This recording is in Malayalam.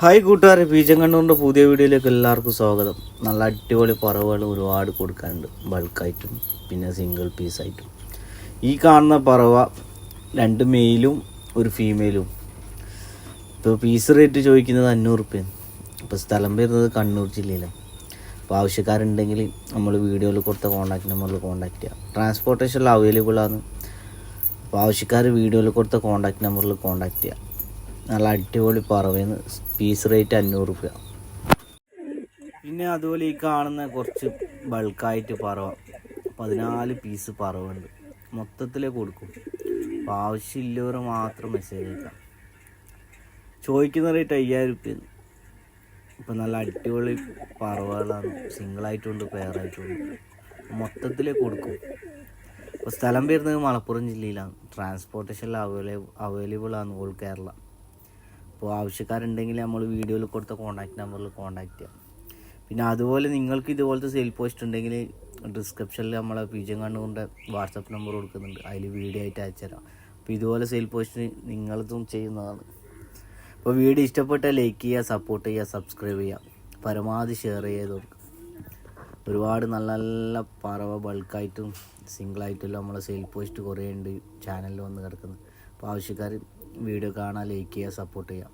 ഹായ് കൂട്ടുകാരെ, ബീജം കണ്ണൂറിൻ്റെ പുതിയ വീഡിയോയിലേക്ക് എല്ലാവർക്കും സ്വാഗതം. നല്ല അടിപൊളി പറവകൾ ഒരുപാട് കൊടുക്കാനുണ്ട്, ബൾക്കായിട്ടും പിന്നെ സിംഗിൾ പീസായിട്ടും. ഈ കാണുന്ന പറവ 2 മെയിലും 1 ഫീമെയിലും. ഇപ്പോൾ പീസ് റേറ്റ് ചോദിക്കുന്നത് 500 റുപ്യാണ്. ഇപ്പോൾ സ്ഥലം വരുന്നത് കണ്ണൂർ ജില്ലയിലാണ്. അപ്പോൾ ആവശ്യക്കാരുണ്ടെങ്കിൽ നമ്മൾ വീഡിയോയിൽ കൊടുത്ത കോൺടാക്ട് നമ്പറിൽ കോൺടാക്ട് ചെയ്യാം. ട്രാൻസ്പോർട്ടേഷനിൽ അവൈലബിൾ ആണ്. അപ്പോൾ ആവശ്യക്കാർ വീഡിയോയിൽ കൊടുത്ത കോൺടാക്ട് നമ്പറിൽ കോൺടാക്ട് ചെയ്യാം. നല്ല അടിപൊളി പറവേന്ന്. പീസ് റേറ്റ് 500 റുപ്യ. പിന്നെ അതുപോലെ ഈ കാണുന്ന കുറച്ച് ബൾക്കായിട്ട് പറവ 14 പീസ് പറവുണ്ട്. മൊത്തത്തിലേ കൊടുക്കും. അപ്പോൾ ആവശ്യമില്ലവർ മാത്രം മെസ്സേജ് അയക്കാം. ചോദിക്കുന്ന റേറ്റ് 5000 റുപ്യ. ഇപ്പം നല്ല അടിപൊളി പറവകളാണ്. സിംഗിളായിട്ടുണ്ട്, പെയറായിട്ടുണ്ട്. മൊത്തത്തിലേ കൊടുക്കും. അപ്പോൾ സ്ഥലം വരുന്നത് മലപ്പുറം ജില്ലയിലാണ്. ട്രാൻസ്പോർട്ടേഷനിൽ അവൈലബിൾ ആണ് ഓൾ കേരള. അപ്പോൾ ആവശ്യക്കാരുണ്ടെങ്കിൽ നമ്മൾ വീഡിയോയിൽ കൊടുത്ത കോൺടാക്ട് നമ്പറിൽ കോൺടാക്ട് ചെയ്യാം. പിന്നെ അതുപോലെ നിങ്ങൾക്ക് ഇതുപോലത്തെ സെയിൽ പോസ്റ്റ് ഉണ്ടെങ്കിൽ ഡിസ്ക്രിപ്ഷനിൽ നമ്മളെ ബീജം കണ്ണൂറിൻ്റെ വാട്സപ്പ് നമ്പർ കൊടുക്കുന്നുണ്ട്. അതിൽ വീഡിയോ ആയിട്ട് അയച്ചുതരാം. അപ്പോൾ ഇതുപോലെ സെയിൽ പോസ്റ്റ് നിങ്ങളതും ചെയ്യുന്നതാണ്. അപ്പോൾ വീഡിയോ ഇഷ്ടപ്പെട്ടാൽ ലൈക്ക് ചെയ്യുക, സപ്പോർട്ട് ചെയ്യുക, സബ്സ്ക്രൈബ് ചെയ്യുക, പരമാവധി ഷെയർ ചെയ്ത് കൊടുക്കുക. ഒരുപാട് നല്ല നല്ല പറവ ബൾക്കായിട്ടും സിംഗിളായിട്ടും നമ്മളെ സെയിൽ പോസ്റ്റ് കുറേ ഉണ്ട് ചാനലിൽ വന്ന് കിടക്കുന്നത്. അപ്പോൾ ആവശ്യക്കാർ വീഡിയോ കാണാൻ, ലൈക്ക് ചെയ്യുക, സപ്പോർട്ട് ചെയ്യാം.